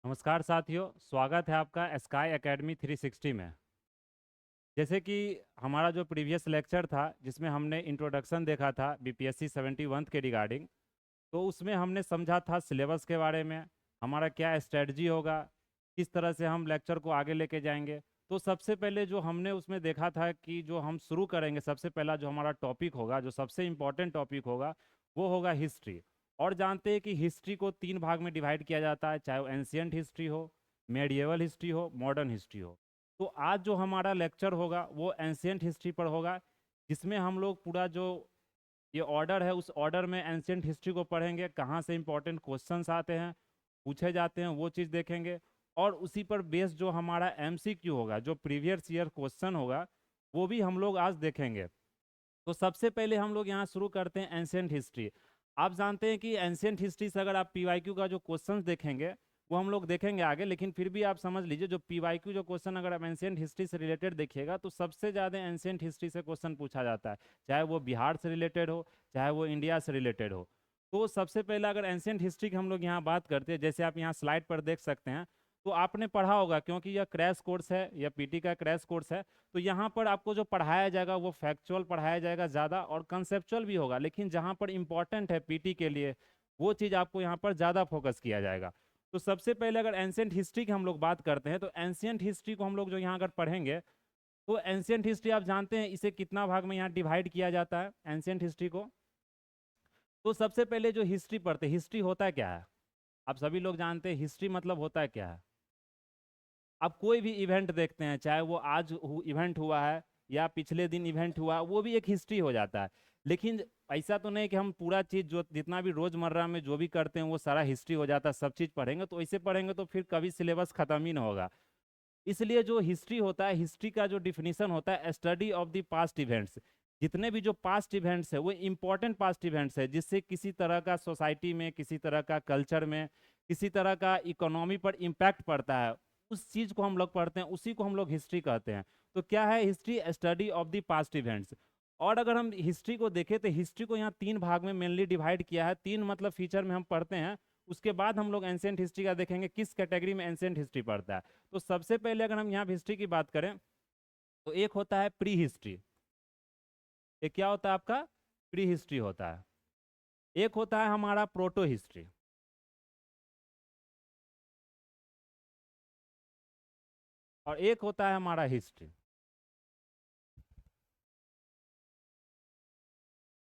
नमस्कार साथियों, स्वागत है आपका स्काई एकेडमी 360 में। जैसे कि हमारा जो प्रीवियस लेक्चर था जिसमें हमने इंट्रोडक्शन देखा था बीपीएससी 71 के रिगार्डिंग, तो उसमें हमने समझा था सिलेबस के बारे में, हमारा क्या स्ट्रेटजी होगा, किस तरह से हम लेक्चर को आगे लेके जाएंगे। तो सबसे पहले जो हमने उसमें देखा था कि जो हम शुरू करेंगे, सबसे पहला जो हमारा टॉपिक होगा, जो सबसे इम्पोर्टेंट टॉपिक होगा, वो होगा हिस्ट्री। और जानते हैं कि हिस्ट्री को 3 भाग में डिवाइड किया जाता है, चाहे वो एंशियंट हिस्ट्री हो, मेडिएवल हिस्ट्री हो, मॉडर्न हिस्ट्री हो। तो आज जो हमारा लेक्चर होगा वो एंशियंट हिस्ट्री पर होगा, जिसमें हम लोग पूरा जो ये ऑर्डर है उस ऑर्डर में एंशियंट हिस्ट्री को पढ़ेंगे, कहाँ से इंपॉर्टेंट क्वेश्चंस आते हैं, पूछे जाते हैं, वो चीज़ देखेंगे। और उसी पर बेस जो हमारा एमसीक्यू होगा, जो प्रीवियस ईयर क्वेश्चन होगा, वो भी हम लोग आज देखेंगे। तो सबसे पहले हम लोग यहाँ शुरू करते हैं एंशियंट हिस्ट्री। आप जानते हैं कि एंशियंट हिस्ट्री से अगर आप पीवाईक्यू का जो क्वेश्चंस देखेंगे वो हम लोग देखेंगे आगे, लेकिन फिर भी आप समझ लीजिए जो पीवाईक्यू जो क्वेश्चन अगर आप एंशियंट हिस्ट्री से रिलेटेड देखिएगा तो सबसे ज़्यादा एंशियंट हिस्ट्री से क्वेश्चन पूछा जाता है, चाहे वो बिहार से रिलेटेड हो, चाहे वो इंडिया से रिलेटेड हो। तो सबसे पहले अगर एंशियंट हिस्ट्री की हम लोग यहाँ बात करते हैं, जैसे आप यहाँ स्लाइड पर देख सकते हैं, तो आपने पढ़ा होगा क्योंकि यह क्रैश कोर्स है, यह पीटी का क्रैश कोर्स है। तो यहाँ पर आपको जो पढ़ाया जाएगा वो फैक्चुअल पढ़ाया जाएगा ज़्यादा, और कंसेप्चुअल भी होगा, लेकिन जहाँ पर इम्पॉर्टेंट है पीटी के लिए वो चीज़ आपको यहाँ पर ज़्यादा फोकस किया जाएगा। तो सबसे पहले अगर एंशियंट हिस्ट्री की हम लोग बात करते हैं, तो एंशियंट हिस्ट्री को हम लोग जो यहाँ अगर पढ़ेंगे, तो एंशियंट हिस्ट्री आप जानते हैं इसे कितना भाग में यहाँ डिवाइड किया जाता है एंशियंट हिस्ट्री को। तो सबसे पहले जो हिस्ट्री पढ़ते हैं, हिस्ट्री होता है क्या है, आप सभी लोग जानते हैं हिस्ट्री मतलब होता है क्या है। आप कोई भी इवेंट देखते हैं, चाहे वो आज इवेंट हुआ है या पिछले दिन इवेंट हुआ, वो भी एक हिस्ट्री हो जाता है। लेकिन ऐसा तो नहीं कि हम पूरा चीज़ जो जितना भी रोज़मर्रा में जो भी करते हैं वो सारा हिस्ट्री हो जाता है, सब चीज़ पढ़ेंगे तो ऐसे पढ़ेंगे तो फिर कभी सिलेबस खत्म ही ना होगा। इसलिए जो हिस्ट्री होता है, हिस्ट्री का जो डिफिनीशन होता है, study of the past events. जितने भी जो पास्ट इवेंट्स है वो इंपॉर्टेंट पास्ट इवेंट्स है, जिससे किसी तरह का सोसाइटी में, किसी तरह का कल्चर में, किसी तरह का इकोनॉमी पर इम्पैक्ट पड़ता है, उस चीज़ को हम लोग पढ़ते हैं, उसी को हम लोग हिस्ट्री कहते हैं। तो क्या है history? Study of the past events. और अगर हम हिस्ट्री को देखें तो हिस्ट्री को यहाँ 3 भाग में मेनली डिवाइड किया है, 3 मतलब फीचर में हम पढ़ते हैं। उसके बाद हम लोग एंशियंट हिस्ट्री का देखेंगे किस कैटेगरी में एंशियंट हिस्ट्री पढ़ता है। तो सबसे पहले अगर हम यहाँ हिस्ट्री की बात करें तो एक होता है प्री हिस्ट्री। एक क्या होता है आपका? प्री हिस्ट्री होता है। एक होता है हमारा प्रोटो हिस्ट्री, और एक होता है हमारा हिस्ट्री।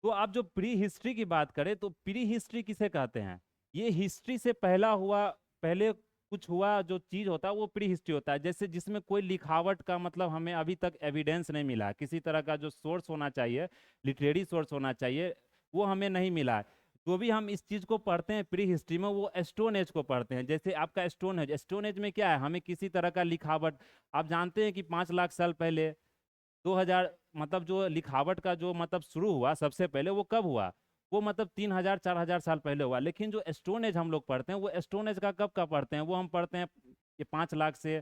तो आप जो प्री हिस्ट्री की बात करें तो प्री हिस्ट्री किसे कहते हैं? ये हिस्ट्री से पहला हुआ, पहले कुछ हुआ जो चीज होता है वो प्री हिस्ट्री होता है। जैसे जिसमें कोई लिखावट का मतलब हमें अभी तक एविडेंस नहीं मिला, किसी तरह का जो सोर्स होना चाहिए, लिटरेरी सोर्स होना चाहिए, वो हमें नहीं मिला है। जो भी हम इस चीज को पढ़ते हैं प्री हिस्ट्री में, वो स्टोन एज को पढ़ते हैं। जैसे आपका स्टोन एज, स्टोन एज में क्या है, हमें किसी तरह का लिखावट, आप जानते हैं कि 5 लाख साल पहले 2000 मतलब जो लिखावट का जो मतलब शुरू हुआ सबसे पहले वो कब हुआ? वो मतलब 3000 4000 साल पहले हुआ। लेकिन जो स्टोन एज हम लोग पढ़ते हैं वो स्टोन एज का कब का पढ़ते हैं? वो हम पढ़ते हैं ये 5 लाख से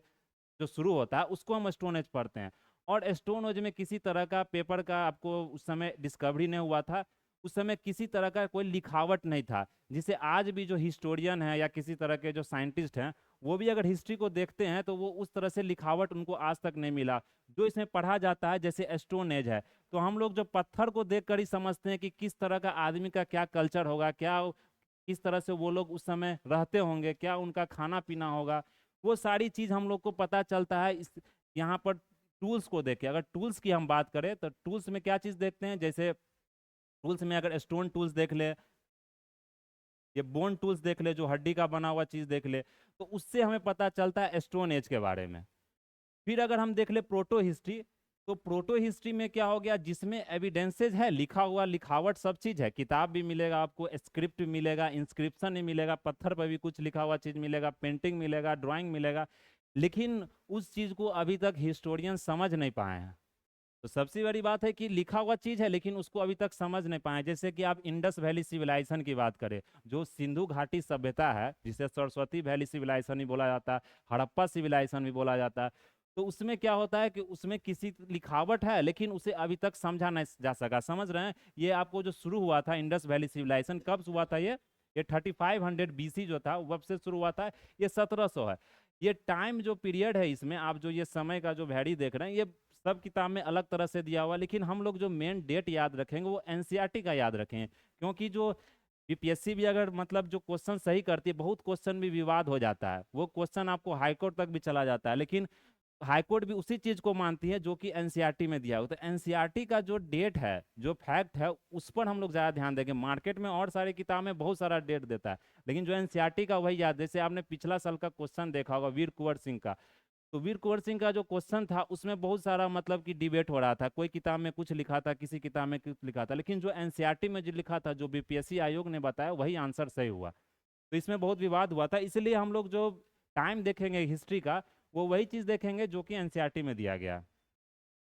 जो शुरू होता है उसको हम स्टोन एज पढ़ते हैं। और स्टोन एज में किसी तरह का पेपर का आपको उस समय डिस्कवरी नहीं हुआ था, उस समय किसी तरह का कोई लिखावट नहीं था। जिसे आज भी जो हिस्टोरियन है या किसी तरह के जो साइंटिस्ट हैं वो भी अगर हिस्ट्री को देखते हैं तो वो उस तरह से लिखावट उनको आज तक नहीं मिला जो इसमें पढ़ा जाता है, जैसे स्टोन एज है। तो हम लोग जो पत्थर को देखकर ही समझते हैं कि किस तरह का आदमी का क्या कल्चर होगा, क्या किस तरह से वो लोग उस समय रहते होंगे, क्या उनका खाना पीना होगा, वो सारी चीज़ हम लोग को पता चलता है इस यहाँ पर टूल्स को देख के। अगर टूल्स की हम बात करें तो टूल्स में क्या चीज़ देखते हैं, जैसे टूल्स में अगर स्टोन टूल्स देख ले, ये बोन टूल्स देख ले, जो हड्डी का बना हुआ चीज़ देख ले, तो उससे हमें पता चलता है स्टोन एज के बारे में। फिर अगर हम देख ले प्रोटो हिस्ट्री, तो प्रोटो हिस्ट्री में क्या हो गया, जिसमें एविडेंसेज है, लिखा हुआ लिखावट सब चीज़ है, किताब भी मिलेगा आपको, स्क्रिप्ट मिलेगा, इंस्क्रिप्शन भी मिलेगा, पत्थर पर भी कुछ लिखा हुआ चीज़ मिलेगा, पेंटिंग मिलेगा, ड्राइंग मिलेगा। लेकिन उस चीज़ को अभी तक हिस्टोरियन समझ नहीं पाए हैं। तो सबसे बड़ी बात है कि लिखा हुआ चीज़ है लेकिन उसको अभी तक समझ नहीं पाए। जैसे कि आप इंडस वैली सिविलाइजेशन की बात करें, जो सिंधु घाटी सभ्यता है, जिसे सरस्वती वैली सिविलाइजेशन भी बोला जाता है, हड़प्पा सिविलाइजेशन भी बोला जाता है। तो उसमें क्या होता है कि उसमें किसी लिखावट है लेकिन उसे अभी तक समझा नहीं जा सका। समझ रहे हैं? ये आपको जो शुरू हुआ था इंडस वैली सिविलाइजेशन, कब हुआ था ये? ये 3500 BC जो था वब से शुरू हुआ था, ये 1700 है। ये टाइम जो पीरियड है इसमें आप जो ये समय का जो वैरी देख रहे हैं, ये सब किताब में अलग तरह से दिया हुआ है, लेकिन हम लोग जो मेन डेट याद रखेंगे वो एनसीईआरटी का याद रखें, क्योंकि जो यूपीएससी भी अगर मतलब जो क्वेश्चन सही करती है, बहुत क्वेश्चन भी विवाद हो जाता है, वो क्वेश्चन आपको हाईकोर्ट तक भी चला जाता है, लेकिन हाईकोर्ट भी उसी चीज को मानती है जो कि एनसीईआरटी में दिया हुआ। तो एनसीईआरटी का जो डेट है, जो फैक्ट है, उस पर हम लोग ज्यादा ध्यान देंगे। मार्केट में और सारी किताब में बहुत सारा डेट देता है, लेकिन जो एनसीईआरटी का वही याद। जैसे आपने पिछला साल का क्वेश्चन देखा होगा वीर कुंवर सिंह का, तो वीर कुंवर सिंह का जो क्वेश्चन था उसमें बहुत सारा मतलब कि डिबेट हो रहा था, कोई किताब में कुछ लिखा था, किसी किताब में कुछ लिखा था, लेकिन जो एनसीईआरटी में जो लिखा था, जो बीपीएससी आयोग ने बताया, वही आंसर सही हुआ। तो इसमें बहुत विवाद हुआ था, इसलिए हम लोग जो टाइम देखेंगे हिस्ट्री का, वो वही चीज देखेंगे जो कि एनसीईआरटी में दिया गया।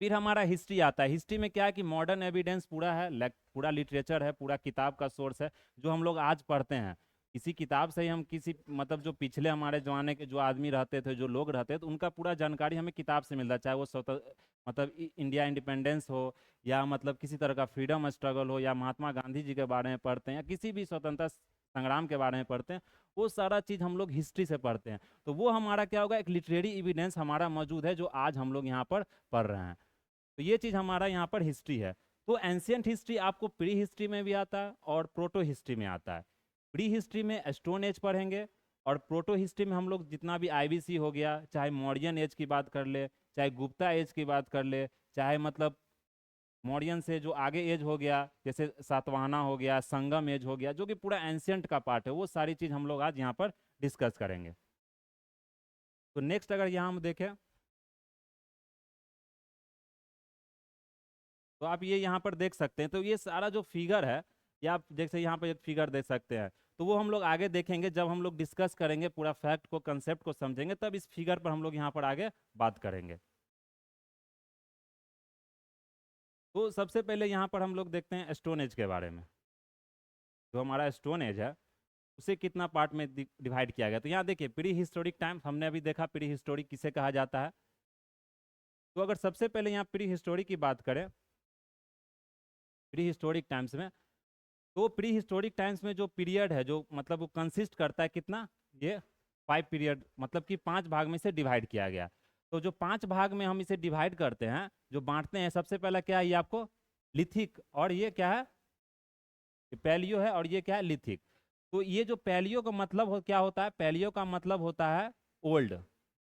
फिर हमारा हिस्ट्री आता है। हिस्ट्री में क्या है कि मॉडर्न एविडेंस पूरा है, पूरा लिटरेचर है, पूरा किताब का सोर्स है, जो हम लोग आज पढ़ते हैं। किसी किताब से ही हम किसी मतलब जो पिछले हमारे जमाने के जो आदमी रहते थे, जो लोग रहते थे, तो उनका पूरा जानकारी हमें किताब से मिलता है, चाहे वो मतलब इंडिया इंडिपेंडेंस हो, या मतलब किसी तरह का फ्रीडम स्ट्रगल हो, या महात्मा गांधी जी के बारे में पढ़ते हैं, या किसी भी स्वतंत्रता संग्राम के बारे में पढ़ते हैं, वो सारा चीज़ हम लोग हिस्ट्री से पढ़ते हैं। तो वो हमारा क्या होगा, एक लिटरेरी एविडेंस हमारा मौजूद है, जो आज हम लोग यहाँ पर पढ़ रहे हैं। तो ये चीज़ हमारा यहाँ पर हिस्ट्री है। तो एंशियंट हिस्ट्री आपको प्री हिस्ट्री में भी आता है और प्रोटो हिस्ट्री में आता है। प्री हिस्ट्री में स्टोन एज पढ़ेंगे, और प्रोटो हिस्ट्री में हम लोग जितना भी आईबीसी हो गया, चाहे मौर्यन एज की बात कर ले, चाहे गुप्ता एज की बात कर ले, चाहे मतलब मौर्यन से जो आगे एज हो गया, जैसे सातवाहना हो गया, संगम एज हो गया, जो कि पूरा एंशियंट का पार्ट है, वो सारी चीज़ हम लोग आज यहाँ पर डिस्कस करेंगे। तो नेक्स्ट अगर यहाँ हम देखें, तो आप ये यहाँ पर देख सकते हैं। तो ये सारा जो फिगर है, ये आप जैसे यहाँ पर एक फिगर देख सकते हैं, तो वो हम लोग आगे देखेंगे जब हम लोग डिस्कस करेंगे, पूरा फैक्ट को, कंसेप्ट को समझेंगे, तब इस फिगर पर हम लोग यहाँ पर आगे बात करेंगे। तो सबसे पहले यहाँ पर हम लोग देखते हैं स्टोन एज के बारे में। जो हमारा स्टोन एज है, उसे कितना पार्ट में डिवाइड किया गया। तो यहाँ देखिए, प्री हिस्टोरिक टाइम हमने अभी देखा, प्री हिस्टोरिक किसे कहा जाता है। तो अगर सबसे पहले यहाँ प्री हिस्टोरिक की बात करें, प्री हिस्टोरिक टाइम्स में, तो प्री हिस्टोरिक टाइम्स में जो पीरियड है, जो मतलब वो कंसिस्ट करता है कितना, ये 5 पीरियड, मतलब कि 5 भाग में से डिवाइड किया गया। तो जो 5 भाग में हम इसे डिवाइड करते हैं, जो बांटते हैं, सबसे पहला क्या है, ये आपको लिथिक, और ये क्या है, पैलियो है, और ये क्या है, लिथिक। तो ये जो पैलियो का मतलब क्या होता है, पैलियो का मतलब होता है ओल्ड,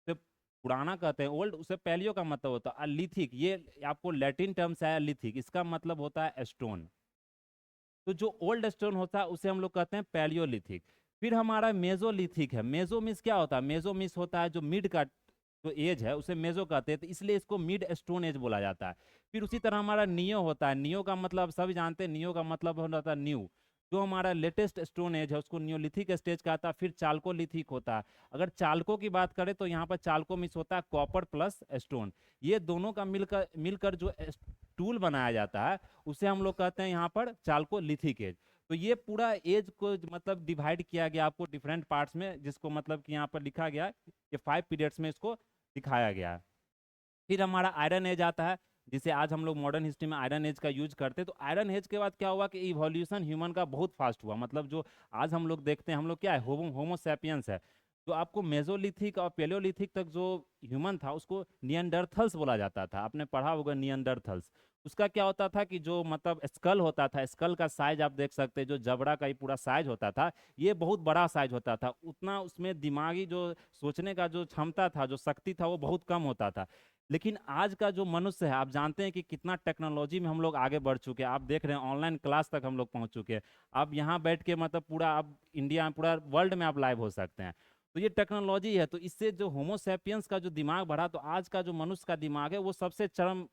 तो पुराना कहते हैं ओल्ड, उसे पैलियो का मतलब होता है। लिथिक, ये आपको लैटिन टर्म से आया लिथिक, इसका मतलब होता है स्टोन। तो जो ओल्ड स्टोन होता है उसे हम लोग कहते हैं पैलियोलिथिक। फिर हमारा मेजोलिथिक है। मेजोमिस क्या होता है, मेजोमिस होता है जो मिड का जो एज है, उसे मेजो कहते हैं, तो इसलिए इसको मिड स्टोन एज बोला जाता है। फिर उसी तरह हमारा नियो होता है। नियो का मतलब सभी जानते हैं, नियो का मतलब होता है न्यू। जो हमारा लेटेस्ट स्टोन एज है उसको नियोलिथिक स्टेज कहता है। फिर चाल्कोलिथिक होता है। अगर चाल्को की बात करें तो यहाँ पर चाल्को मिस होता है कॉपर प्लस स्टोन, ये दोनों का मिलकर मिलकर जो टूल बनाया जाता है, उसे हम लोग कहते हैं यहाँ पर चाल्कोलिथिक एज। तो ये पूरा एज को मतलब डिवाइड किया गया आपको डिफरेंट पार्ट्स में, जिसको मतलब कि यहाँ पर लिखा गया है, ये 5 पीरियड्स में इसको दिखाया गया है। फिर हमारा आयरन एज आता है, जिसे आज हम लोग मॉडर्न हिस्ट्री में आयरन एज का यूज करते हैं। तो आयरन एज के बाद क्या हुआ कि इवोल्यूशन ह्यूमन का बहुत फास्ट हुआ। मतलब जो आज हम लोग देखते हैं, हम लोग क्या है, होमोसैपियंस है। जो आपको मेजोलिथिक और पेलियोलिथिक तक जो ह्यूमन था, उसको नियंडरथल्स बोला जाता था। आपने पढ़ा होगा नियंडरथल्स। उसका क्या होता था कि जो मतलब स्कल होता था, स्कल का साइज आप देख सकते हैं, जो जबड़ा का ही पूरा साइज होता था, ये बहुत बड़ा साइज होता था। उतना उसमें दिमागी जो सोचने का जो क्षमता था, जो शक्ति था, वो बहुत कम होता था। लेकिन आज का जो मनुष्य है, आप जानते हैं कि कितना टेक्नोलॉजी में हम लोग आगे बढ़ चुके हैं। आप देख रहे हैं ऑनलाइन क्लास तक हम लोग पहुंच चुके हैं। आप यहाँ बैठ के मतलब पूरा आप इंडिया में, पूरा वर्ल्ड में आप लाइव हो सकते हैं। तो ये टेक्नोलॉजी है। तो इससे जो होमोसैपियंस का जो दिमाग बढ़ा, तो आज का जो मनुष्य का दिमाग है वो सबसे चरम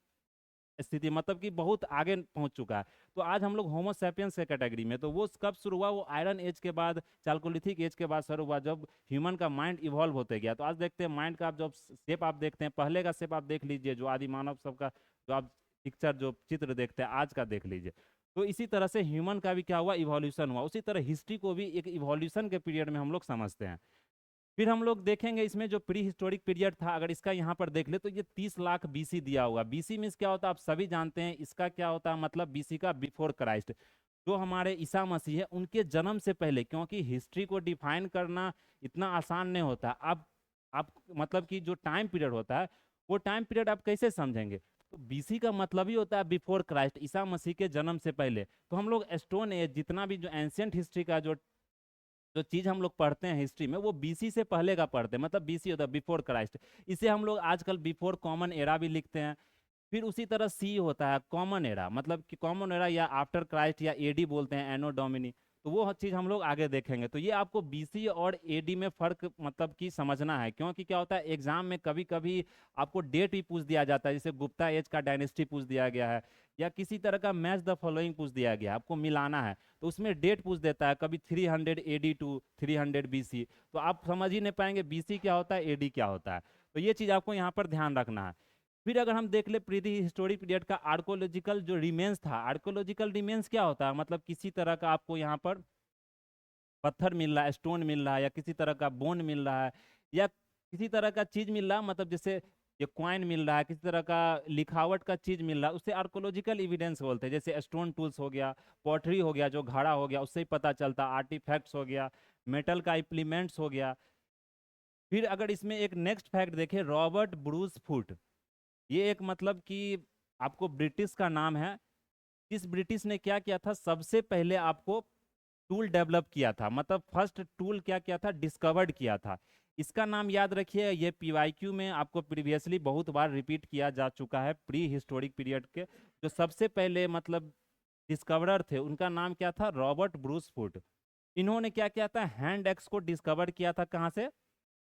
स्थिति, मतलब कि बहुत आगे पहुंच चुका है। तो आज हम लोग होमोसैपियंस के कैटेगरी में। तो वो कब शुरू हुआ, वो आयरन एज के बाद, चाल्कोलिथिक एज के बाद शुरू हुआ, जब ह्यूमन का माइंड इवॉल्व होते गया। तो आज देखते हैं माइंड का आप जब शेप आप देखते हैं, पहले का शेप आप देख लीजिए, जो आदि मानव सबका जो आप पिक्चर जो चित्र देखते हैं, आज का देख लीजिए। तो इसी तरह से ह्यूमन का भी क्या हुआ, इवोल्यूशन हुआ। उसी तरह हिस्ट्री को भी एक इवोल्यूशन के पीरियड में हम लोग समझते हैं। फिर हम लोग देखेंगे इसमें जो प्री हिस्टोरिक पीरियड था, अगर इसका यहाँ पर देख ले, तो ये 30 लाख बीसी दिया हुआ। बीसी मीन्स क्या होता है, आप सभी जानते हैं। इसका क्या होता है मतलब, बीसी का बिफोर क्राइस्ट। जो हमारे ईसा मसीह है उनके जन्म से पहले, क्योंकि हिस्ट्री को डिफाइन करना इतना आसान नहीं होता। आप मतलब कि जो टाइम पीरियड होता है वो टाइम पीरियड आप कैसे समझेंगे? तो बीसी का मतलब ही होता है बिफोर क्राइस्ट, ईसा मसीह के जन्म से पहले। तो हम लोग स्टोन एज, जितना भी जो एंशियंट हिस्ट्री का जो जो चीज हम लोग पढ़ते हैं हिस्ट्री में, वो बीसी से पहले का पढ़ते हैं, मतलब बीसी होता है बिफोर क्राइस्ट। इसे हम लोग आजकल बिफोर कॉमन एरा भी लिखते हैं। फिर उसी तरह सी होता है कॉमन एरा, मतलब कि कॉमन एरा या आफ्टर क्राइस्ट या एडी बोलते हैं, एनो डोमिनी। तो वो चीज हम लोग आगे देखेंगे। तो ये आपको बीसी और एडी में फर्क मतलब कि समझना है, क्योंकि क्या होता है एग्जाम में कभी कभी आपको डेट भी पूछ दिया जाता है, जैसे गुप्ता एज का डायनेस्टी पूछ दिया गया है, या किसी तरह का मैच द फॉलोइंग पूछ दिया गया है, आपको मिलाना है। तो उसमें डेट पूछ देता है, कभी 300 एडी टू 300 बीसी। तो आप समझ ही नहीं पाएंगे बीसी क्या होता है, एडी क्या होता है। तो ये चीज आपको यहाँ पर ध्यान रखना है। फिर अगर हम देख ले प्री हिस्टोरिक पीरियड का आर्कोलॉजिकल जो रिमेन्स था, आर्कोलॉजिकल रिमेन्स क्या होता है, मतलब किसी तरह का आपको यहाँ पर पत्थर मिल रहा है, स्टोन मिल रहा है, या किसी तरह का बोन मिल रहा है, या किसी तरह का चीज मिल रहा है, मतलब जैसे ये क्वाइन मिल रहा है, किसी तरह का लिखावट का चीज मिल रहा है, उससे आर्कोलॉजिकल एविडेंस बोलते हैं। जैसे स्टोन टूल्स हो गया, पॉटरी हो गया, जो घड़ा हो गया, उससे ही पता चलता। आर्टिफैक्ट्स हो गया, मेटल का इम्प्लीमेंट्स हो गया। फिर अगर इसमें एक नेक्स्ट फैक्ट देखें, रॉबर्ट ब्रूस फुट, ये एक मतलब कि आपको ब्रिटिश का नाम है। इस ब्रिटिश ने क्या किया था, सबसे पहले आपको टूल डेवलप किया था, मतलब फर्स्ट टूल क्या किया था, डिस्कवर्ड किया था। इसका नाम याद रखिए, ये पीवाईक्यू में आपको प्रीवियसली बहुत बार रिपीट किया जा चुका है। प्री हिस्टोरिक पीरियड के जो सबसे पहले मतलब डिस्कवरर थे, उनका नाम क्या था, रॉबर्ट ब्रूस फुट। इन्होंने क्या किया था, हैंड एक्स को डिस्कवर किया था। कहाँ से?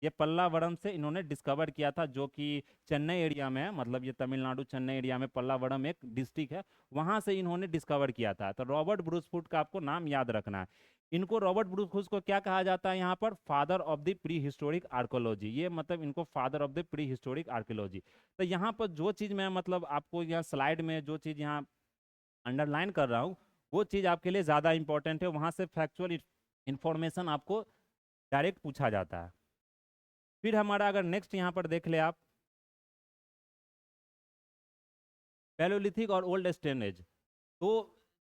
ये पल्लावरम से इन्होंने डिस्कवर किया था, जो कि चेन्नई एरिया में है, मतलब ये तमिलनाडु चेन्नई एरिया में पल्लावरम एक डिस्ट्रिक्ट है, वहां से इन्होंने डिस्कवर किया था। तो रॉबर्ट ब्रूसफुट का आपको नाम याद रखना है। इनको रॉबर्ट ब्रूसफुट को क्या कहा जाता है यहाँ पर, father of the pre historic archaeology. ये मतलब इनको father of the pre historic archaeology. तो यहाँ पर जो चीज मैं मतलब आपको यहाँ स्लाइड में जो चीज यहाँ अंडरलाइन कर रहा हूँ, वो चीज आपके लिए ज्यादा इंपॉर्टेंट है। वहां से फैक्चुअल इंफॉर्मेशन आपको डायरेक्ट पूछा जाता है। फिर हमारा अगर नेक्स्ट यहाँ पर देख ले आप, पैलोलिथिक और ओल्ड स्टोन एज। तो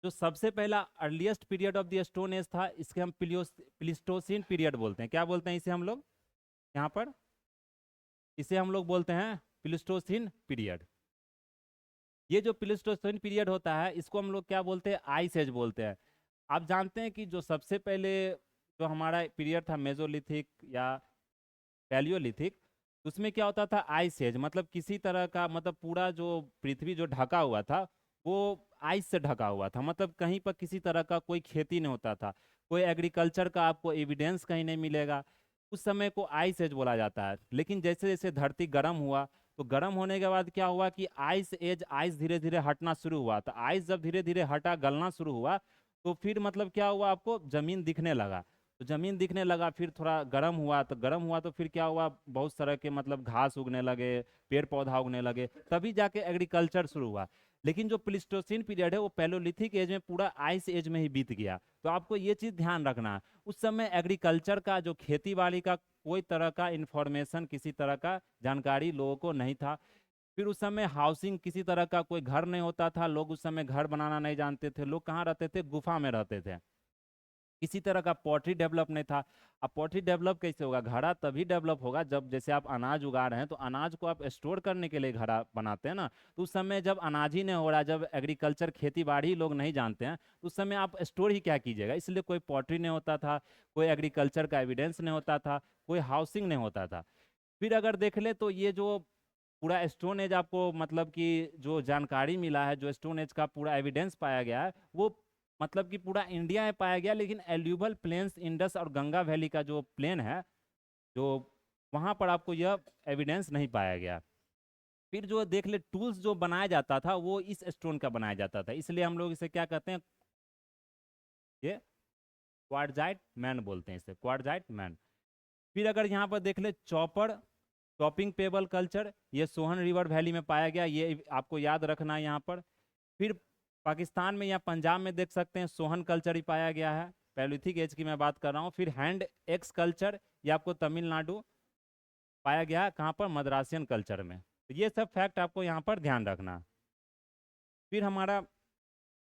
जो सबसे पहला earliest period of the stone age था, इसके हम प्लिस्टोसिन पीरियड बोलते हैं। क्या बोलते हैं इसे हम लोग यहाँ पर? इसे हम लोग बोलते हैं प्लिस्टोसिन पीरियड। ये जो प्लिस्टोसिन पीरियड होता है, इसको हम लोग क्या बोलते हैं, आइस एज बोलते हैं। आप जानते हैं कि जो सबसे पहले जो हमारा पीरियड था मेजोलिथिक या पैलियोलिथिक, उसमें क्या होता था, आइस एज, मतलब किसी तरह का मतलब पूरा जो पृथ्वी जो ढका हुआ था वो आइस से ढका हुआ था, मतलब कहीं पर किसी तरह का कोई खेती नहीं होता था, कोई एग्रीकल्चर का आपको एविडेंस कहीं नहीं मिलेगा। उस समय को आइस एज बोला जाता है। लेकिन जैसे जैसे धरती गर्म हुआ, तो गर्म होने के बाद क्या हुआ कि आइस एज, आइस धीरे धीरे हटना शुरू हुआ। तो आइस जब धीरे धीरे हटा, गलना शुरू हुआ, तो फिर मतलब क्या हुआ, आपको जमीन दिखने लगा। तो जमीन दिखने लगा, फिर थोड़ा गर्म हुआ, तो गर्म हुआ तो फिर क्या हुआ, बहुत तरह के मतलब घास उगने लगे, पेड़ पौधा उगने लगे, तभी जाके एग्रीकल्चर शुरू हुआ। लेकिन जो प्लिस्टोसिन पीरियड है वो पैलोलिथिक एज में पूरा आइस एज में ही बीत गया। तो आपको ये चीज ध्यान रखना है, उस समय एग्रीकल्चर का जो खेती बाड़ी का कोई तरह का इंफॉर्मेशन, किसी तरह का जानकारी लोगों को नहीं था। फिर उस समय हाउसिंग, किसी तरह का कोई घर नहीं होता था, लोग उस समय घर बनाना नहीं जानते थे, लोग कहाँ रहते थे, गुफा में रहते थे। किसी तरह का पॉटरी डेवलप नहीं था। अब पॉटरी डेवलप कैसे होगा, घड़ा तभी डेवलप होगा जब जैसे आप अनाज उगा रहे हैं, तो अनाज को आप स्टोर करने के लिए घड़ा बनाते हैं ना। तो उस समय जब अनाज ही नहीं हो रहा, जब एग्रीकल्चर खेती बाड़ी लोग नहीं जानते हैं, तो उस समय आप स्टोर ही क्या कीजिएगा। इसलिए कोई पॉटरी नहीं होता था, कोई एग्रीकल्चर का एविडेंस नहीं होता था, कोई हाउसिंग नहीं होता था। फिर अगर देख ले तो ये जो पूरा स्टोन एज आपको मतलब कि जो जानकारी मिला है, जो स्टोन एज का पूरा एविडेंस पाया गया है, वो मतलब कि पूरा इंडिया में पाया गया। लेकिन एल्यूबल प्लेन्स, इंडस और गंगा वैली का जो प्लेन है, जो वहाँ पर आपको यह एविडेंस नहीं पाया गया। फिर जो देख ले टूल्स जो बनाया जाता था वो इस स्टोन का बनाया जाता था, इसलिए हम लोग इसे क्या कहते हैं, ये क्वार्टजाइट मैन बोलते हैं, इसे क्वार्टजाइट मैन। फिर अगर यहाँ पर देख ले चॉपर, चॉपिंग पेबल कल्चर, ये सोहन रिवर वैली में पाया गया, ये आपको याद रखना है यहाँ पर। फिर पाकिस्तान में या पंजाब में देख सकते हैं सोहन कल्चर ही पाया गया है, पैलोलिथिक एज की मैं बात कर रहा हूँ। फिर हैंड एक्स कल्चर, ये आपको तमिलनाडु पाया गया है, कहाँ पर, मद्रासियन कल्चर में। तो ये सब फैक्ट आपको यहाँ पर ध्यान रखना। फिर हमारा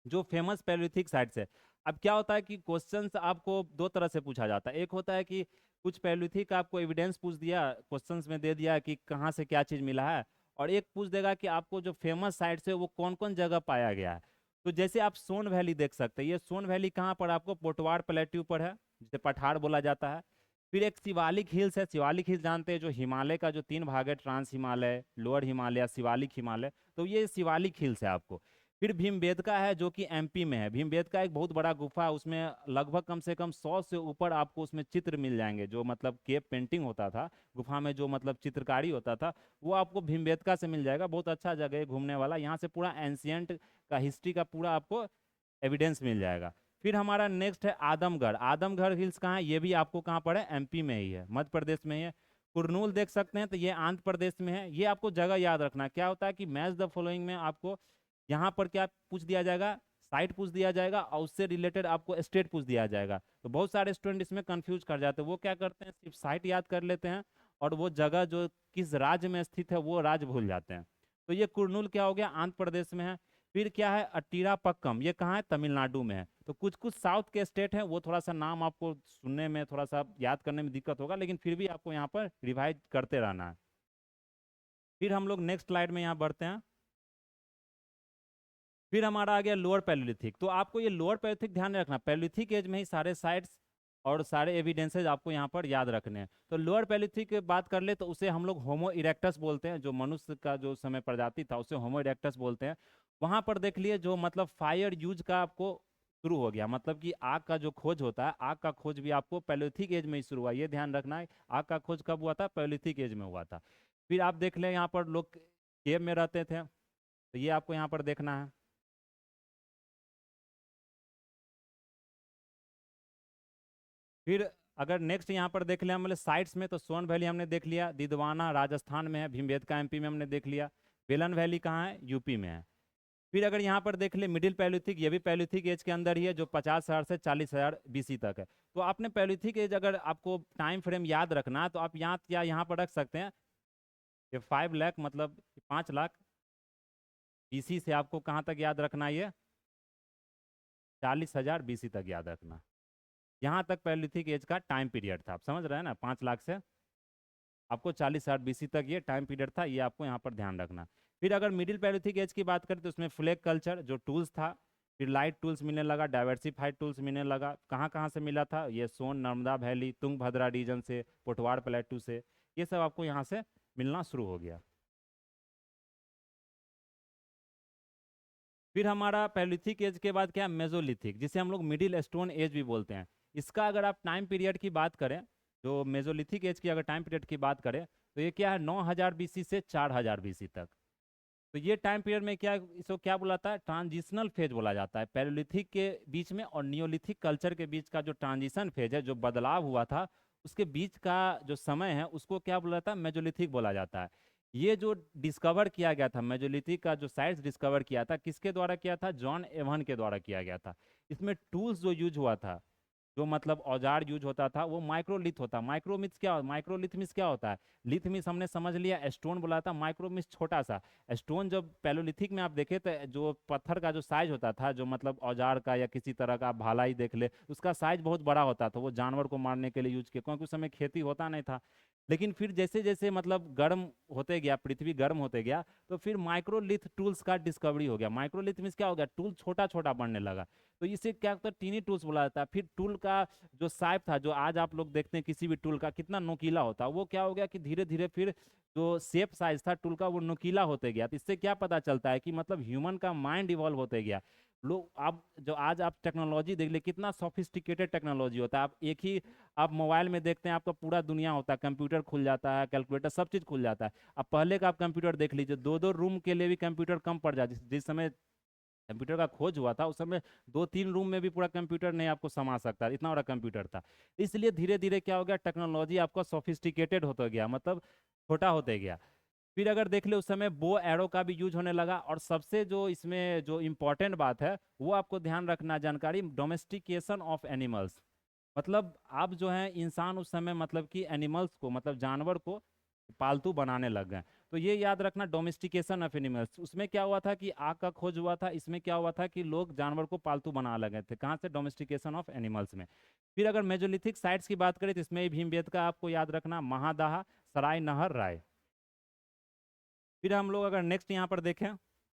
जो फेमस पैलोलिथिक साइट्स है, अब क्या होता है कि क्वेश्चंस आपको दो तरह से पूछा जाता है। एक होता है कि कुछ पैलियोलिथिक आपको एविडेंस पूछ दिया, क्वेश्चंस में दे दिया कि कहाँ से क्या चीज़ मिला है, और एक पूछ देगा कि आपको जो फेमस साइट्स है वो कौन कौन जगह पाया गया है। तो जैसे आप सोन वैली देख सकते हैं, ये सोन वैली कहाँ पर आपको पोटवार प्लेट्यू पर है, जिसे पठार बोला जाता है। फिर एक शिवालिक हिल्स है, शिवालिक हिल्स जानते हैं, जो हिमालय का जो तीन भाग है, ट्रांस हिमालय, लोअर हिमालय, शिवालिक हिमालय, तो ये शिवालिक हिल्स है आपको। फिर भीमबेटका है जो कि एमपी में है। भीमबेटका एक बहुत बड़ा गुफा है, उसमें लगभग कम से कम 100 से ऊपर आपको उसमें चित्र मिल जाएंगे, जो मतलब केव पेंटिंग होता था गुफा में, जो मतलब चित्रकारी होता था, वो आपको भीमबेटका से मिल जाएगा। बहुत अच्छा जगह है घूमने वाला, यहाँ से पूरा एंशियंट का हिस्ट्री का पूरा आपको एविडेंस मिल जाएगा। फिर हमारा नेक्स्ट है आदमगढ़। आदमगढ़ हिल्स कहाँ है, ये भी आपको कहाँ पर है, एमपी में ही है, मध्य प्रदेश में ही है। कुरनूल देख सकते हैं, तो ये आंध्र प्रदेश में है। ये आपको जगह याद रखना है। क्या होता है कि मैच द फॉलोइंग में आपको यहाँ पर क्या पूछ दिया जाएगा, साइट पूछ दिया जाएगा, और उससे रिलेटेड आपको स्टेट पूछ दिया जाएगा। तो बहुत सारे स्टूडेंट इसमें कंफ्यूज कर जाते हैं, वो क्या करते हैं सिर्फ साइट याद कर लेते हैं, और वो जगह जो किस राज्य में स्थित है वो राज्य भूल जाते हैं। तो ये कुरनूल क्या हो गया, आंध्र प्रदेश में है। फिर क्या है अट्टीरापक्कम, ये कहाँ है, तमिलनाडु में है। तो कुछ कुछ साउथ के स्टेट हैं, वो थोड़ा सा नाम आपको सुनने में थोड़ा सा याद करने में दिक्कत होगा, लेकिन फिर भी आपको यहाँ पर रिवाइज करते रहना है। फिर हम लोग नेक्स्ट स्लाइड में यहाँ बढ़ते हैं। फिर हमारा आ गया लोअर पैलियोलिथिक। तो आपको ये लोअर पैलियोलिथिक ध्यान में रखना, पैलियोलिथिक एज में ही सारे साइट्स और सारे एविडेंसेज आपको यहाँ पर याद रखने हैं। तो लोअर पैलियोलिथिक की बात कर ले तो उसे हम लोग होमो इरेक्टस बोलते हैं, जो मनुष्य का जो समय प्रजाति था उसे होमो इरेक्टस बोलते हैं। वहाँ पर देख लिए जो मतलब फायर यूज का आपको शुरू हो गया, मतलब कि आग का जो खोज होता है, आग का खोज भी आपको पैलियोलिथिक एज में ही शुरू हुआ, ये ध्यान रखना है। आग का खोज कब हुआ था, पैलियोलिथिक एज में हुआ था। फिर आप देख लें यहाँ पर लोग केव में रहते थे, तो ये आपको यहाँ पर देखना है। फिर अगर नेक्स्ट यहाँ पर देख लिया मतलब साइट्स में, तो सोन वैली हमने देख लिया, दिदवाना राजस्थान में है, भीमबेटका एमपी में हमने देख लिया, बेलन वैली कहाँ है, यूपी में है। फिर अगर यहाँ पर देख ले मिडिल पैलियोलिथिक, ये भी पैलियोलिथिक एज के अंदर ही है, जो 50,000 से 40,000 बीसी तक है। तो आपने पैलियोलिथिक एज अगर आपको टाइम फ्रेम याद रखना है, तो आप यहाँ क्या यहाँ पर रख सकते हैं, ये 5 लाख मतलब 5 लाख बीसी से आपको कहाँ तक याद रखना है, ये 40,000 बीसी तक याद रखना। यहाँ तक पैलियोलिथिक एज का टाइम पीरियड था, आप समझ रहे हैं ना, 5 लाख से आपको 40,000 बीसी तक ये टाइम पीरियड था, ये आपको यहाँ पर ध्यान रखना। फिर अगर मिडिल पैलियोलिथिक एज की बात करें तो उसमें फ्लैग कल्चर जो टूल्स था, फिर लाइट टूल्स मिलने लगा, डाइवर्सिफाइड टूल्स मिलने लगा। कहाँ कहाँ से मिला था, ये सोन नर्मदा वैली तुंगभद्रा रीजन से, पोटवार प्लेटू से, ये सब आपको यहाँ से मिलना शुरू हो गया। फिर हमारा पैलियोलिथिक एज के बाद क्या, मेजोलिथिक, जिसे हम लोग मिडिल स्टोन एज भी बोलते हैं। इसका अगर आप टाइम पीरियड की बात करें, जो मेजोलिथिक एज की अगर टाइम पीरियड की बात करें, तो ये क्या है, 9,000 बीसी से 4,000 बीसी तक। तो ये टाइम पीरियड में क्या, इसको क्या बुलाता है, ट्रांजिशनल फेज बोला जाता है। पैलियोलिथिक के बीच में और नियोलिथिक कल्चर के बीच का जो ट्रांजिशन फेज है, जो बदलाव हुआ था, उसके बीच का जो समय है, उसको क्या बोला जाता है, मेजोलिथिक बोला जाता है। ये जो डिस्कवर किया गया था, मेजोलिथिक का जो साइट्स डिस्कवर किया था, किसके द्वारा किया था, जॉन एवन के द्वारा किया गया था। इसमें टूल्स जो यूज हुआ था, जो मतलब औजार यूज होता था, वो माइक्रोलिथ होता। माइक्रोमिथ क्या, माइक्रोलिथ मीन्स क्या होता है, लिथ मीन्स हमने समझ लिया स्टोन बोला था, माइक्रो मीन्स छोटा सा। स्टोन जब पैलोलिथिक में आप देखे तो जो पत्थर का जो साइज होता था, जो मतलब औजार का या किसी तरह का भाला ही देख ले, उसका साइज बहुत बड़ा होता था, वो जानवर को मारने के लिए यूज किया, क्योंकि उस समय खेती होता नहीं था। लेकिन फिर जैसे जैसे मतलब गर्म होते गया, पृथ्वी गर्म होते गया, तो फिर माइक्रोलिथ टूल्स का डिस्कवरी हो गया। माइक्रोलिथ मीन्स क्या हो गया, टूल छोटा छोटा बनने लगा। तो इसे क्या होता है, टीनी टूल्स बोला जाता है। फिर टूल का जो साइप था, जो आज आप लोग देखते हैं किसी भी टूल का कितना नुकीला होता है, वो क्या हो गया कि धीरे धीरे फिर जो शेप साइज था टूल का वो नुकीला होते गया। तो इससे क्या पता चलता है कि मतलब ह्यूमन का माइंड इवॉल्व होते गया। लोग आप जो आज आप टेक्नोलॉजी देख ले, कितना सोफिस्टिकेटेड टेक्नोलॉजी होता है। आप एक ही आप मोबाइल में देखते हैं, आपका पूरा दुनिया होता है, कंप्यूटर खुल जाता है, कैलकुलेटर, सब चीज़ खुल जाता है। अब पहले का आप कंप्यूटर देख लीजिए, दो दो रूम के लिए भी कंप्यूटर कम पड़ जाता, जिस समय कंप्यूटर का खोज हुआ था, उस समय 2-3 रूम में भी पूरा कंप्यूटर नहीं आपको समा सकता, इतना बड़ा कंप्यूटर था। इसलिए धीरे धीरे क्या हो गया, टेक्नोलॉजी आपका सोफिस्टिकेटेड होता गया, मतलब छोटा होते गया। फिर अगर देख ले उस समय बो एरो का भी यूज होने लगा। और सबसे जो इसमें जो इम्पोर्टेंट बात है, वो आपको ध्यान रखना जानकारी, डोमेस्टिकेशन ऑफ एनिमल्स। मतलब आप जो है इंसान उस समय मतलब कि एनिमल्स को, मतलब जानवर को पालतू बनाने लग गए। तो ये याद रखना, डोमेस्टिकेशन ऑफ एनिमल्स, उसमें क्या हुआ था कि आग का खोज हुआ था, इसमें क्या हुआ था कि लोग जानवर को पालतू बना लगे थे, कहाँ से, डोमेस्टिकेशन ऑफ एनिमल्स में। फिर अगर मेजोलिथिक साइट्स की बात करें तो इसमें भीमबेटका आपको याद रखना, महादाहा, सराय नहर, राय। फिर हम लोग अगर नेक्स्ट यहाँ पर देखें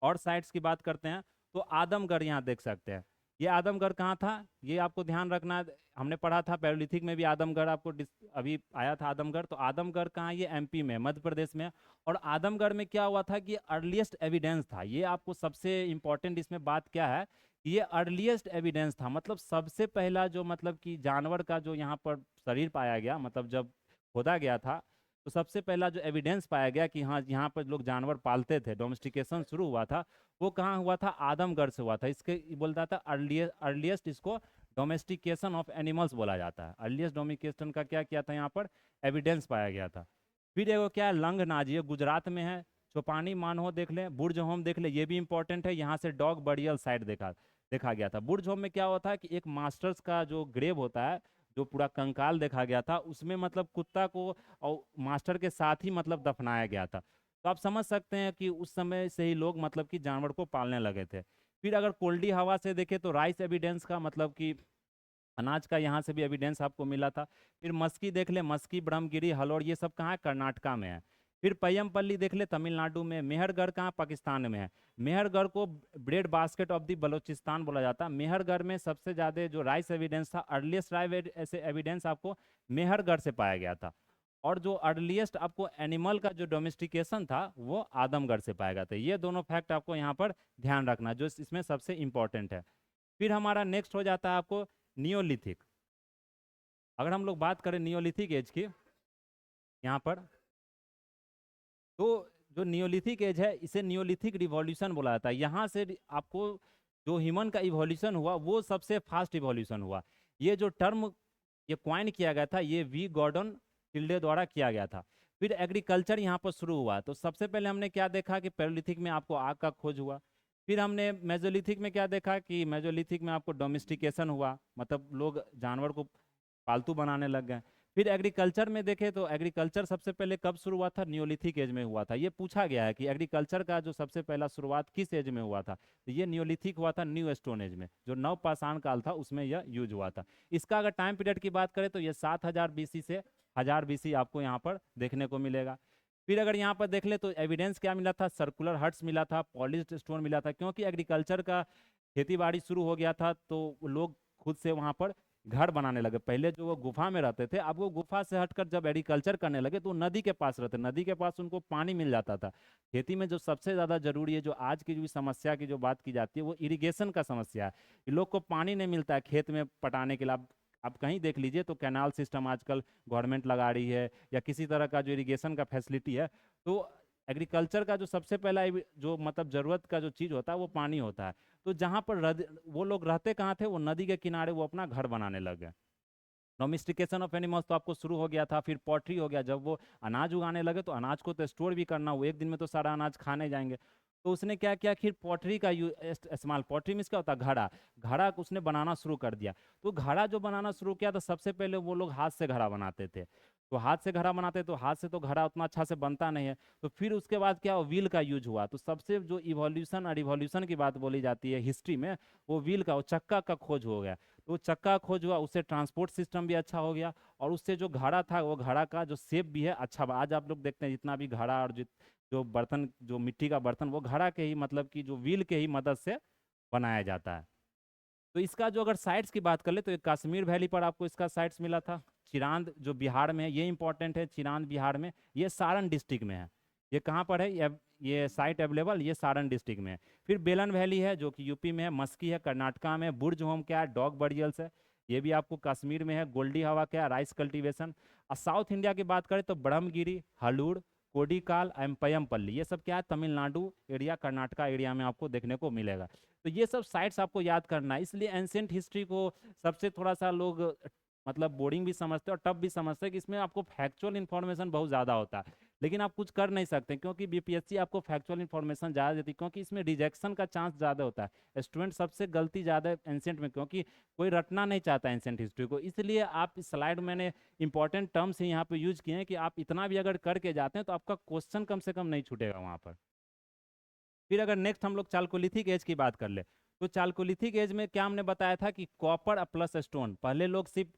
और साइट्स की बात करते हैं तो आदमगढ़ यहाँ देख सकते हैं। ये आदमगढ़ कहाँ था, ये आपको ध्यान रखना, हमने पढ़ा था पैरोलिथिक में भी आदमगढ़ आपको अभी आया था आदमगढ़। तो आदमगढ़ कहाँ, ये एमपी में, मध्य प्रदेश में। और आदमगढ़ में क्या हुआ था कि अर्लीस्ट एविडेंस था, ये आपको सबसे इंपॉर्टेंट इसमें बात क्या है, ये अर्लीस्ट एविडेंस था, मतलब सबसे पहला जो मतलब कि जानवर का जो यहाँ पर शरीर पाया गया, मतलब जब खोदा गया था तो सबसे पहला जो एविडेंस पाया गया कि हाँ यहाँ पर लोग जानवर पालते थे, डोमेस्टिकेशन शुरू हुआ था, वो कहाँ हुआ था, आदमगढ़ से हुआ था। इसके बोलता था अर्लीस्ट, इसको डोमेस्टिकेशन ऑफ एनिमल्स बोला जाता है। अर्लीस्ट डोमेस्टिकेशन का क्या किया था, यहाँ पर एविडेंस पाया गया था। फिर एगो क्या है, लंगनाज, ये गुजरात में है। चौपानी मानहो देख लें, बुर्ज होम देख लें, ये भी इंपॉर्टेंट है। यहाँ से डॉग बरियल साइट देखा गया था। बुर्ज होम में क्या होता है कि एक मास्टर्स का जो ग्रेव होता है, जो पूरा कंकाल देखा गया था, उसमें मतलब कुत्ता को और मास्टर के साथ ही मतलब दफनाया गया था। तो आप समझ सकते हैं कि उस समय से ही लोग मतलब कि जानवर को पालने लगे थे। फिर अगर कोल्डी हवा से देखें तो राइस एविडेंस का मतलब कि अनाज का यहाँ से भी एविडेंस आपको मिला था। फिर मस्की देख ले, मस्की, ब्रह्मगिरी, हलोड़, ये सब कहाँ है, कर्नाटका में है। फिर पय्यमपल्ली देख ले, तमिलनाडु में। मेहरगढ़ कहाँ, पाकिस्तान में है। मेहरगढ़ को bread basket of the Balochistan बोला जाता है। मेहरगढ़ में सबसे ज़्यादा जो राइस एविडेंस था, अर्लीस्ट राइस ऐसे एविडेंस आपको मेहरगढ़ से पाया गया था। और जो अर्लीस्ट आपको एनिमल का जो डोमेस्टिकेशन था वो आदमगढ़ से पाया गया था। ये दोनों फैक्ट आपको यहाँ पर ध्यान रखना, जो इसमें सबसे इंपॉर्टेंट है। फिर हमारा नेक्स्ट हो जाता है आपको नियोलिथिक। अगर हम लोग बात करें नियोलिथिक एज की यहाँ पर, तो जो नियोलिथिक एज है इसे नियोलिथिक रिवॉल्यूशन बोला जाता है। यहाँ से आपको जो ह्यूमन का इवोल्यूशन हुआ वो सबसे फास्ट इवोल्यूशन हुआ। ये जो टर्म ये क्वाइन किया गया था, ये वी गॉर्डन टिल्डे द्वारा किया गया था। फिर एग्रीकल्चर यहाँ पर शुरू हुआ। तो सबसे पहले हमने क्या देखा कि पैरोलिथिक में आपको आग का खोज हुआ। फिर हमने मेजोलिथिक में क्या देखा कि मेजोलिथिक में आपको डोमेस्टिकेशन हुआ, मतलब लोग जानवर को पालतू बनाने लग गए। फिर एग्रीकल्चर में देखें तो एग्रीकल्चर सबसे पहले कब शुरू हुआ था, नियोलिथिक एज में हुआ था। ये पूछा गया है कि एग्रीकल्चर का जो सबसे पहला शुरुआत किस एज में हुआ था, तो ये नियोलिथिक हुआ था न्यू स्टोन एज में, जो नवपाषाण काल था उसमें यह यूज हुआ था। इसका अगर टाइम पीरियड की बात करें तो ये 7000 BC से 1000 BC आपको यहाँ पर देखने को मिलेगा। फिर अगर यहाँ पर देख ले तो एविडेंस क्या मिला था, सर्कुलर हट्स मिला था, पॉलिश्ड स्टोन मिला था। क्योंकि एग्रीकल्चर का खेती बाड़ी शुरू हो गया था तो लोग खुद से वहाँ पर घर बनाने लगे। पहले जो वो गुफा में रहते थे, अब वो गुफा से हटकर जब एग्रीकल्चर करने लगे तो नदी के पास रहते, नदी के पास उनको पानी मिल जाता था। खेती में जो सबसे ज़्यादा जरूरी है, जो आज की जो समस्या की जो बात की जाती है, वो इरिगेशन का समस्या है। लोग को पानी नहीं मिलता है खेत में पटाने के लिए। आप कहीं देख लीजिए तो कैनाल सिस्टम आजकल गवर्नमेंट लगा रही है, या किसी तरह का जो इरिगेशन का फैसिलिटी है। तो एग्रीकल्चर का जो सबसे पहला जो मतलब ज़रूरत का जो चीज़ होता है वो पानी होता है। तो जहाँ पर वो लोग रहते कहाँ थे, वो नदी के किनारे वो अपना घर बनाने लगे। डोमेस्टिकेशन ऑफ एनिमल्स तो आपको शुरू हो गया था। फिर पॉटरी हो गया, जब वो अनाज उगाने लगे तो अनाज को तो स्टोर भी करना, वो एक दिन में तो सारा अनाज खाने जाएंगे। तो उसने क्या किया, फिर पॉटरी का इस्तेमाल, पॉटरी मीन्स क्या होता है, घड़ा, घड़ा उसने बनाना शुरू कर दिया। तो घड़ा जो बनाना शुरू किया तो सबसे पहले वो लोग हाथ से घड़ा बनाते थे। तो हाथ से घड़ा बनाते, तो हाथ से तो घड़ा उतना अच्छा से बनता नहीं है। तो फिर उसके बाद क्या, व्हील का यूज हुआ। तो सबसे जो इवोल्यूशन और रिवॉल्यूशन की बात बोली जाती है हिस्ट्री में, वो व्हील का, वो चक्का का खोज हो गया। तो चक्का खोज हुआ, उससे ट्रांसपोर्ट सिस्टम भी अच्छा हो गया। और उससे जो घड़ा था, वो घड़ा का जो शेप भी है अच्छा। आज आप लोग देखते हैं जितना भी घड़ा और जो बर्तन, जो मिट्टी का बर्तन, वो घड़ा के ही मतलब कि जो व्हील के ही मदद से बनाया जाता है। तो इसका जो अगर साइट्स की बात कर ले तो एक कश्मीर वैली पर आपको इसका साइट्स मिला था। चिरांद जो बिहार में है, ये इंपॉर्टेंट है, चिरांद बिहार में, ये सारण डिस्ट्रिक्ट में है। ये कहाँ पर है, ये साइट अवेलेबल, ये सारण डिस्ट्रिक्ट में है। फिर बेलन वैली है जो कि यूपी में है। मस्की है कर्नाटका में। बुर्ज होम क्या है, डॉग बरियल्स है, ये भी आपको कश्मीर में है। गोल्डी हवा क्या है, राइस कल्टीवेशन। और साउथ इंडिया की बात करें तो ब्रह्मगिरी, हलूड़, कोडिकाल, एम्पयमपल्ली, ये सब क्या है, तमिलनाडु एरिया, कर्नाटका एरिया में आपको देखने को मिलेगा। तो ये सब साइट्स आपको याद करना है। इसलिए एंशियंट हिस्ट्री को सबसे थोड़ा सा लोग मतलब बोरिंग भी समझते हैं और टफ भी समझते हैं कि इसमें आपको फैक्चुअल इन्फॉर्मेशन बहुत ज़्यादा होता है। लेकिन आप कुछ कर नहीं सकते, क्योंकि बीपीएससी आपको फैक्चुअल इन्फॉर्मेशन ज़्यादा देती है, क्योंकि इसमें रिजेक्शन का चांस ज़्यादा होता है। स्टूडेंट सबसे गलती ज़्यादा एंशियंट में, क्योंकि कोई रटना नहीं चाहता एंशियंट हिस्ट्री को, इसलिए आप इस स्लाइड मैंने इंपॉर्टेंट टर्म्स ही यहाँ पे यूज किए हैं कि आप इतना भी अगर करके जाते हैं तो आपका क्वेश्चन कम से कम नहीं छूटेगा वहाँ पर। फिर अगर नेक्स्ट हम लोग चालकोलिथिक एज की बात कर ले, तो चालकोलिथिक एज में क्या हमने बताया था कि कॉपर प्लस स्टोन, पहले लोग सिर्फ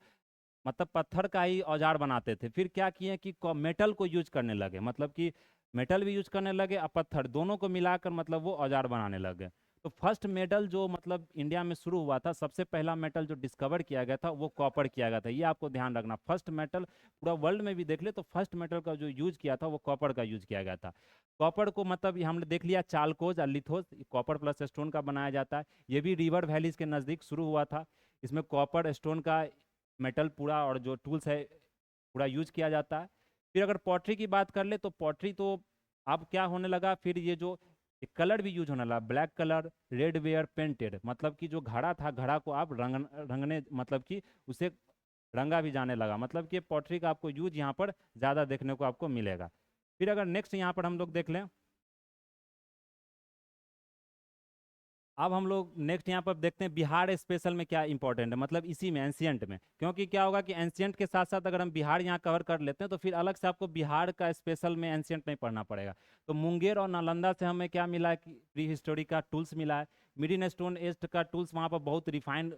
मतलब पत्थर का ही औजार बनाते थे, फिर क्या किए कि मेटल को यूज करने लगे, मतलब कि मेटल भी यूज करने लगे और पत्थर दोनों को मिलाकर मतलब वो औजार बनाने लगे। तो फर्स्ट मेटल जो मतलब इंडिया में शुरू हुआ था, सबसे पहला मेटल जो डिस्कवर किया गया था वो कॉपर किया गया था, ये आपको ध्यान रखना। फर्स्ट मेटल पूरा वर्ल्ड में भी देख ले तो फर्स्ट मेटल का जो यूज किया था वो कॉपर का यूज किया गया था। कॉपर को मतलब ये हमने देख लिया चालकोज और लिथोस, कॉपर प्लस स्टोन का बनाया जाता है। ये भी रिवर वैलीज के नज़दीक शुरू हुआ था। इसमें कॉपर स्टोन का मेटल पूरा और जो टूल्स है पूरा यूज किया जाता है। फिर अगर पॉटरी की बात कर ले तो पॉटरी तो अब क्या होने लगा, फिर ये जो कलर भी यूज होने लगा, black colour, red ware painted, मतलब कि जो घड़ा था घड़ा को आप रंगने मतलब कि उसे रंगा भी जाने लगा, मतलब कि पॉटरी का आपको यूज यहाँ पर ज़्यादा देखने को आपको मिलेगा। फिर अगर नेक्स्ट यहाँ पर हम लोग देख लें, अब हम लोग नेक्स्ट यहाँ पर देखते हैं बिहार स्पेशल में क्या इंपॉर्टेंट है, मतलब इसी में एंशियंट में, क्योंकि क्या होगा कि एंशियंट के साथ साथ अगर हम बिहार यहाँ कवर कर लेते हैं तो फिर अलग से आपको बिहार का स्पेशल में एंशियंट नहीं पढ़ना पड़ेगा। तो मुंगेर और नालंदा से हमें क्या मिला है कि प्री हिस्टोरी का टूल्स मिला है, मिडिल स्टोन एज का टूल्स वहाँ पर बहुत रिफाइंड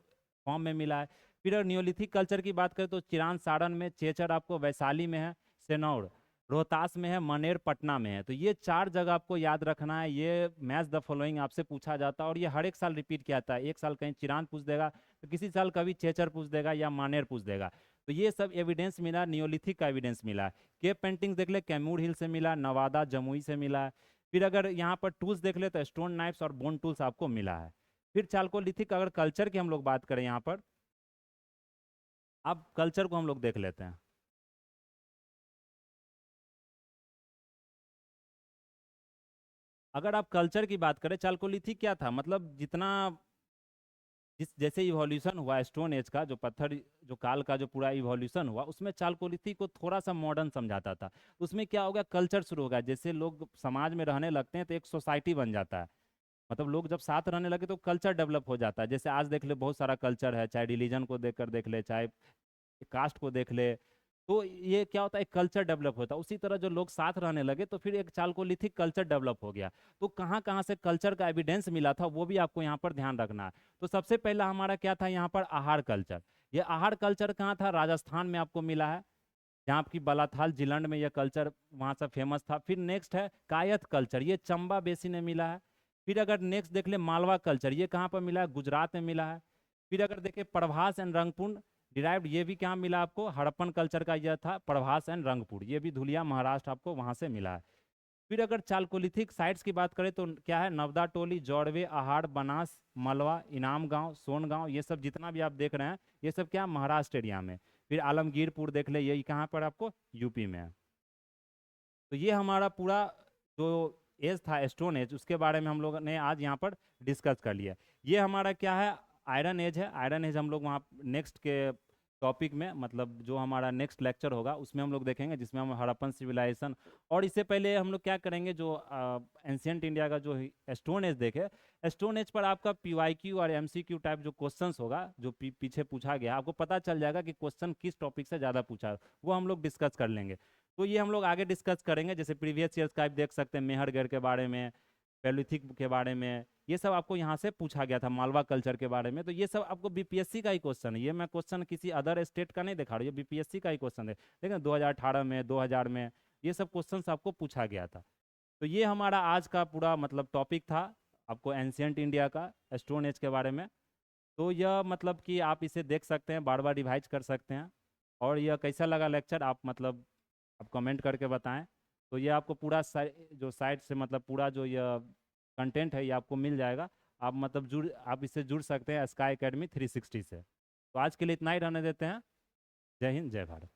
फॉर्म में मिला है। फिर अगर न्योलिथिक कल्चर की बात करें तो चिरान सारण में, चेचर आपको वैशाली में है, सेनौर रोहतास में है, मनेर पटना में है। तो ये चार जगह आपको याद रखना है, ये मैच द फॉलोइंग आपसे पूछा जाता है और ये हर एक साल रिपीट किया जाता है। एक साल कहीं चिरान पूछ देगा तो किसी साल कभी चेचर पूछ देगा या मानेर पूछ देगा। तो ये सब एविडेंस मिला, नियोलिथिक का एविडेंस मिला है। केव पेंटिंग देख ले, कैमूर हिल से मिला, नवादा जमुई से मिला है। फिर अगर यहाँ पर टूल्स देख ले तो स्टोन नाइफ्स और बोन टूल्स आपको मिला है। फिर चालकोलिथिक अगर कल्चर की हम लोग बात करें यहाँ पर, अब कल्चर को हम लोग देख लेते हैं। अगर आप कल्चर की बात करें, चालकोलिथिक क्या था, मतलब जितना जिस जैसे इवोल्यूशन हुआ स्टोन एज का, जो पत्थर जो काल का जो पूरा इवोल्यूशन हुआ, उसमें चालकोलिथिक को थोड़ा सा मॉडर्न समझाता था। उसमें क्या हो गया, कल्चर शुरू हो गया, जैसे लोग समाज में रहने लगते हैं तो एक सोसाइटी बन जाता है, मतलब लोग जब साथ रहने लगे तो कल्चर डेवलप हो जाता है। जैसे आज देख ले बहुत सारा कल्चर है, चाहे रिलीजन को देखकर देख ले, चाहे कास्ट को देख ले, तो ये क्या होता है, एक कल्चर डेवलप होता है। उसी तरह जो लोग साथ रहने लगे तो फिर एक चालकोलिथिक कल्चर डेवलप हो गया। तो कहाँ कहाँ से कल्चर का एविडेंस मिला था वो भी आपको यहाँ पर ध्यान रखना है। तो सबसे पहला हमारा क्या था यहाँ पर, आहार कल्चर। ये आहार कल्चर कहाँ था, राजस्थान में आपको मिला है, जहाँ की बलाथाल जिलंड में यह कल्चर वहाँ से फेमस था। फिर नेक्स्ट है कायथ कल्चर, ये चंबा बेसिन में मिला है। फिर अगर नेक्स्ट देख ले मालवा कल्चर, ये कहाँ पर मिला है, गुजरात में मिला है। फिर अगर देखें प्रभास एंड रंगपुर डिराइव्ड, ये भी कहाँ मिला आपको, हड़प्पन कल्चर का यह था प्रभास एंड रंगपुर, ये भी धुलिया महाराष्ट्र आपको वहाँ से मिला है। फिर अगर चालकोलिथिक साइट्स की बात करें तो क्या है, नवदा टोली, जौड़वे, आहाड़, बनास, मलवा, इनाम गांव, सोन गांव, ये सब जितना भी आप देख रहे हैं ये सब क्या महाराष्ट्र एरिया में। फिर आलमगीरपुर देख ले, ये कहाँ पर आपको, यूपी में है। तो ये हमारा पूरा जो एज था स्टोन एज, उसके बारे में हम लोग ने आज यहाँ पर डिस्कस कर लिया। ये हमारा क्या है, आयरन एज है। आयरन एज हम लोग वहाँ नेक्स्ट के टॉपिक में, मतलब जो हमारा नेक्स्ट लेक्चर होगा उसमें हम लोग देखेंगे, जिसमें हम हड़प्पन सिविलाइजेशन, और इससे पहले हम लोग क्या करेंगे, जो एंशियंट इंडिया का जो स्टोन एज देखे, स्टोन एज पर आपका पीवाईक्यू और एमसीक्यू टाइप जो क्वेश्चंस होगा, जो पीछे पूछा गया, आपको पता चल जाएगा कि क्वेश्चन किस टॉपिक से ज़्यादा पूछा है, वो हम लोग डिस्कस कर लेंगे। तो ये हम लोग आगे डिस्कस करेंगे, जैसे प्रीवियस ईयर्स का आप देख सकते हैं, मेहरगढ़ के बारे में, पैलियोलिथिक के बारे में, ये सब आपको यहाँ से पूछा गया था, मालवा कल्चर के बारे में। तो ये सब आपको बीपीएससी का ही क्वेश्चन है, ये मैं क्वेश्चन किसी अदर स्टेट का नहीं दिखा रहा हूँ, ये बीपीएससी का ही क्वेश्चन है। देखिए 2018 में, 2000 में ये सब क्वेश्चन आपको पूछा गया था। तो ये हमारा आज का पूरा मतलब टॉपिक था, आपको एंशियंट इंडिया का स्टोन एज के बारे में। तो यह मतलब कि आप इसे देख सकते हैं, बार बार रिवाइज कर सकते हैं। और यह कैसा लगा लेक्चर, आप मतलब आप कमेंट करके बताएं। तो ये आपको पूरा जो साइट से मतलब पूरा जो यह कंटेंट है ये आपको मिल जाएगा। आप मतलब आप इससे जुड़ सकते हैं स्काई एकेडमी 360 से। तो आज के लिए इतना ही रहने देते हैं। जय हिंद, जय भारत।